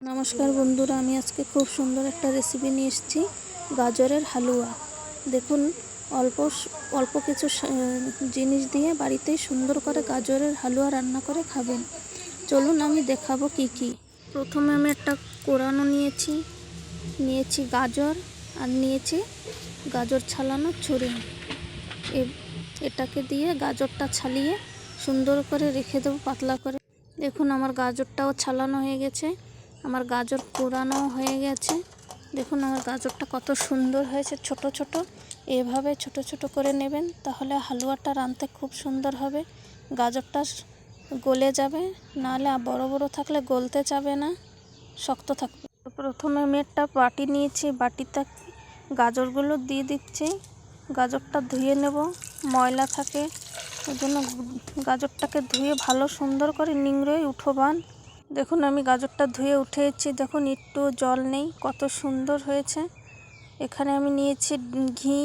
নমস্কার বন্ধুরা, আমি আজকে খুব সুন্দর একটা রেসিপি নিয়ে এসেছি, গাজরের হালুয়া। দেখুন, অল্প কিছু জিনিস দিয়ে বাড়িতেই সুন্দর করে গাজরের হালুয়া রান্না করে খাবেন। চলুন আমি দেখাবো কি কি। প্রথমে আমি একটা কোরানো নিয়েছি গাজর, আর নিয়েছি গাজর ছালানো ছুরি। এটাকে দিয়ে গাজরটা ছালিয়ে সুন্দর করে রেখে দেবো পাতলা করে। দেখুন, আমার গাজরটাও ছালানো হয়ে গেছে, আমার গাজর কোরানো হয়ে গেছে। দেখুন আমার গাজরটা কত সুন্দর হয়েছে, ছোট ছোট। এভাবে ছোট ছোট করে নেবেন, তাহলে হালুয়াটা রাঁধতে খুব সুন্দর হবে। গাজরটা গলে যাবে, নাহলে বড় বড় থাকলে গলতে যাবে না, শক্ত থাকবে। প্রথমে আমি একটা বাটি নিয়েছি, বাটিতে গাজরগুলো দিয়ে দিচ্ছি। গাজরটা ধুয়ে নেব, ময়লা থাকে ওই জন্য গাজরটাকে ধুয়ে ভালো সুন্দর করে নিংড়ে উঠোবান। দেখুন আমি গাজরটা ধুয়ে উঠেছি, দেখুন একটু জল নেই, কত সুন্দর হয়েছে। এখানে আমি নিয়েছি ঘি,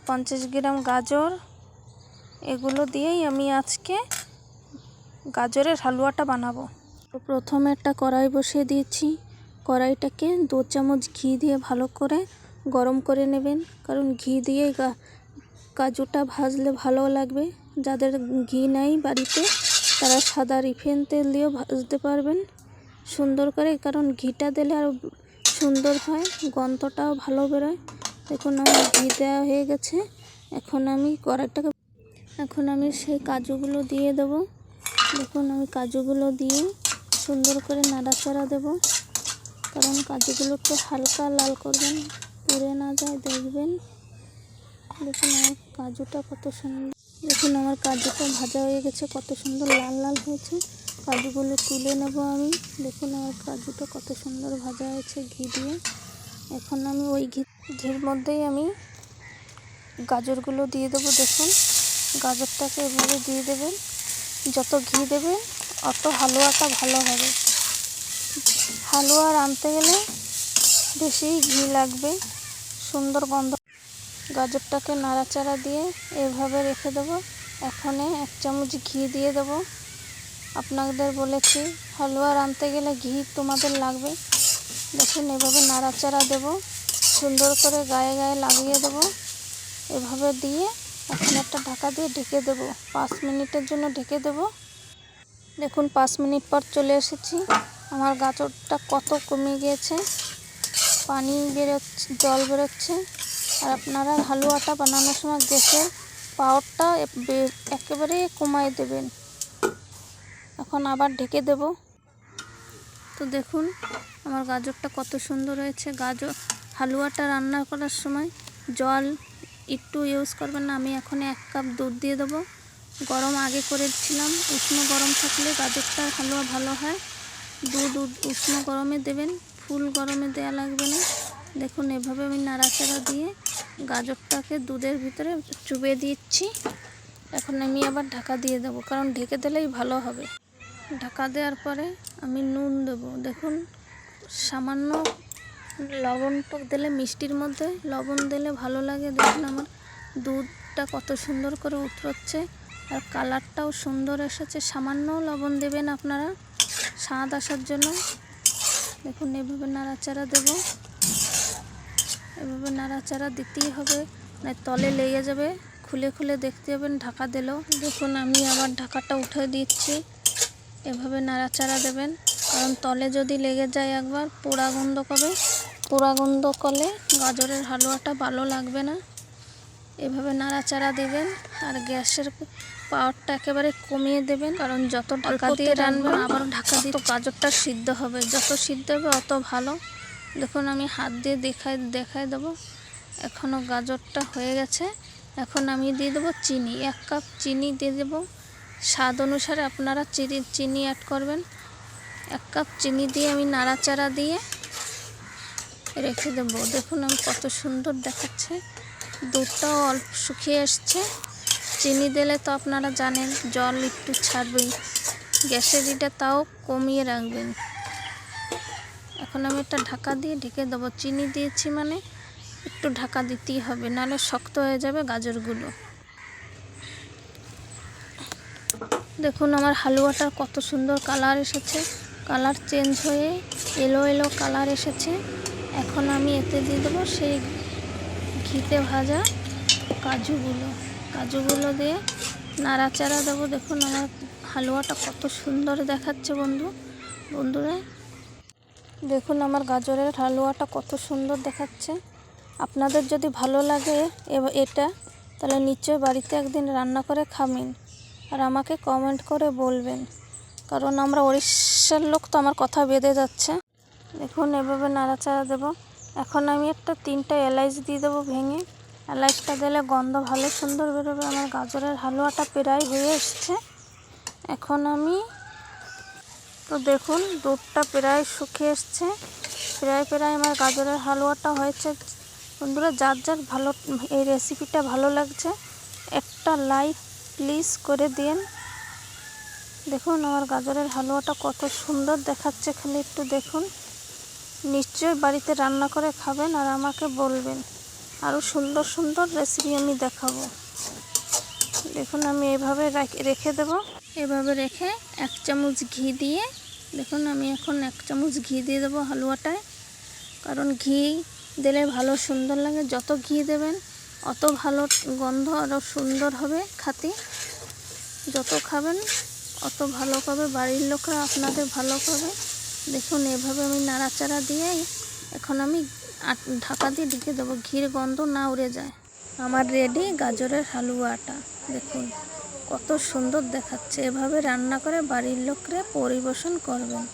50 গ্রাম গাজর। এগুলো দিয়েই আমি আজকে গাজরের হালুয়াটা বানাবো। তো প্রথমে একটা কড়াই বসিয়ে দিয়েছি, কড়াইটাকে 2 চামচ ঘি দিয়ে ভালো করে গরম করে নেবেন, কারণ ঘি দিয়ে কাজুটা ভাজলে ভালো লাগবে। যাদের ঘি নেই বাড়িতে, তারা সাদা রিফাইন তেল দিয়েও ভাজতে পারবেন সুন্দর করে, কারণ ঘিটা দিলে আরও সুন্দর হয়, গন্ধটাও ভালো বেরোয়। দেখুন আমার ঘি দেওয়া হয়ে গেছে। এখন আমি সেই কাজুগুলো দিয়ে দেবো। দেখুন আমি কাজুগুলো দিয়ে সুন্দর করে নাড়াচাড়া দেব, কারণ কাজুগুলো একটু হালকা লাল করবেন, পুড়ে না যায় দেখবেন। দেখুন আমার কাজুটা কত সুন্দর, দেখুন আমার কাজুটা ভাজা হয়ে গেছে, কত সুন্দর লাল লাল হয়েছে। কাজুগুলো তুলে নেব আমি। দেখুন আমার কাজুটা কত সুন্দর ভাজা হয়েছে ঘি দিয়ে। এখন আমি ওই ঘির মধ্যেই আমি গাজরগুলো দিয়ে দেবো। দেখুন গাজরটাকে এভাবে দিয়ে দেবেন, যত ঘি দেবেন অত হালুয়াটা ভালো হবে। হালুয়া রাঁধতে গেলে বেশি ঘি লাগবে, সুন্দর গন্ধ। গাজরটাকে নাড়াচাড়া দিয়ে এভাবে রেখে দেবো। এখন 1 চামচ ঘি দিয়ে দেবো। আপনাদের বলেছি হালুয়া রাঁধতে গেলে ঘি তোমাদের লাগবে। দেখুন এভাবে নাড়াচাড়া দেব, সুন্দর করে গায়ে গায়ে লাগিয়ে দেব। এভাবে দিয়ে এখন একটা ঢাকা দিয়ে ঢেকে দেব, 5 মিনিটের জন্য ঢেকে দেব। দেখুন 5 মিনিট পর চলে এসেছি, আমার গাজরটা কত কমে গিয়েছে, পানি বেরোচ্ছে, জল বেরোচ্ছে। আর আপনারা হালুয়াটা বানানোর সময় গ্যাসের পাওয়ারটা একেবারে কমায় দেবেন। এখন আবার ঢেকে দেব। তো দেখুন আমার গাজরটা কত সুন্দর হয়েছে। হালুয়াটা রান্না করার সময় জল একটু ইউজ করবেন না। আমি এখন 1 কাপ দুধ দিয়ে দেবো। গরম আগে করেছিলাম, উষ্ণ গরম থাকলে গাজরটার হালুয়া ভালো হয়। দুধ উষ্ণ গরমে দেবেন, ফুল গরমে দেওয়া লাগবে না। দেখুন এভাবে আমি নাড়াচাড়া দিয়ে গাজরটাকে দুধের ভিতরে চুবিয়ে দিচ্ছি। এখন আমি আবার ঢাকা দিয়ে দেবো, কারণ ঢেকে দিলেই ভালো হবে। ঢাকা দেওয়ার পরে আমি নুন দেবো। দেখুন সামান্য লবণ তো দিলে, মিষ্টির মধ্যে লবণ দিলে ভালো লাগে। দেখুন আমার দুধটা কত সুন্দর করে উতরোচ্ছে, আর কালারটাও সুন্দর এসেছে। সামান্য লবণ দেবেন আপনারা স্বাদ আসার জন্য। দেখুন এভাবে নাড়াচাড়া দেব, এভাবে নাড়াচাড়া দিতেই হবে, না তলে লেগে যাবে। খুলে খুলে দেখতে হবেন ঢাকা দিলেও। দেখুন আমি আবার ঢাকাটা উঠে দিচ্ছি। এভাবে নাড়াচাড়া দেবেন, কারণ তলে যদি লেগে যায় একবার পোড়া গন্ধ করবে, পোড়া গন্ধ করলে গাজরের হালুয়াটা ভালো লাগবে না। এভাবে নাড়াচাড়া দেবেন, আর গ্যাসের পাওয়ারটা একেবারে কমিয়ে দেবেন, কারণ যত ঢাকা দিয়ে রান্নাবেন আবার ঢাকা দিয়ে গাজরটা সিদ্ধ হবে, যত সিদ্ধ হবে অত ভালো। দেখুন আমি হাত দিয়ে দেখাই দেবো। এখনও গাজরটা হয়ে গেছে। এখন আমি দিয়ে দেবো চিনি, 1 কাপ চিনি দিয়ে দেবো। স্বাদ অনুসারে আপনারা চিনি অ্যাড করবেন। 1 কাপ চিনি দিয়ে আমি নাড়াচাড়া দিয়ে রেখে দেবো। দেখুন আমি কত সুন্দর দেখাচ্ছে, দুধটাও অল্প শুকিয়ে এসছে। চিনি দিলে তো আপনারা জানেন জল একটু ছাড়বেই, গ্যাসের এটা তাও কমিয়ে রাখবেন। এখন আমি একটা ঢাকা দিয়ে ঢেকে দেবো। চিনি দিয়েছি মানে একটু ঢাকা দিতেই হবে, নাহলে শক্ত হয়ে যাবে গাজরগুলো। দেখুন আমার হালুয়াটার কত সুন্দর কালার এসেছে, কালার চেঞ্জ হয়ে এলো এলো কালার এসেছে। এখন আমি এতে দিয়ে দেবো সেই ঘিতে ভাজা কাজুগুলো দিয়ে নাড়াচাড়া দেবো। দেখুন আমার হালুয়াটা কত সুন্দর দেখাচ্ছে বন্ধুরা দেখুন আমার গাজরের হালুয়াটা কত সুন্দর দেখাচ্ছে। আপনাদের যদি ভালো লাগে এটা, তাহলে নিশ্চয়ই বাড়িতে একদিন রান্না করে খাবেন আর আমাকে কমেন্ট করে বলবেন, কারণ আমরা উড়িষ্যার লোক তো আমার কথা বেঁধে যাচ্ছে। দেখুন এভাবে নাড়াচাড়া দেবো। এখন আমি একটা 3টা এলাচ দিয়ে দেবো ভেঙে। এলাচটা দিলে গন্ধ ভালো সুন্দর বেরোবে। আমার গাজরের হালুয়াটা প্রায় হয়ে এসছে। এখন আমি তো দেখুন দুধটা প্রায় শুকিয়ে এসছে। প্রায় আমার গাজরের হালুয়াটা হয়েছে। বন্ধুরা যার ভালো এই রেসিপিটা ভালো লাগছে একটা লাইক প্লিজ করে দিন। দেখুন আমার গাজরের হালুয়াটা কত সুন্দর দেখাচ্ছে, খালি একটু দেখুন। নিশ্চয়ই বাড়িতে রান্না করে খাবেন আর আমাকে বলবেন, আরও সুন্দর সুন্দর রেসিপি আমি দেখাবো। দেখুন আমি এভাবে রেখে দেব। এভাবে রেখে 1 চামচ ঘি দিয়ে, দেখুন আমি এখন 1 চামচ ঘি দিয়ে দেবো হালুয়াটায়, কারণ ঘি দিলে ভালো সুন্দর লাগে। যত ঘি দেবেন অত ভালো গন্ধ আরও সুন্দর হবে খেতে। যত খাবেন অত ভালো হবে, বাড়ির লোকরা আপনাদের ভালো খাবে। দেখুন এভাবে আমি নাড়াচাড়া দিয়ে এখন আমি ঢাকা দিয়ে ঢেকে দেবো, ঘির গন্ধ না উড়ে যায়। আমার রেডি গাজরের হালুয়াটা। দেখুন কত সুন্দর দেখাচ্ছে। এভাবে রান্না করে বাড়ির লোকরা পরিবেশন করবেন।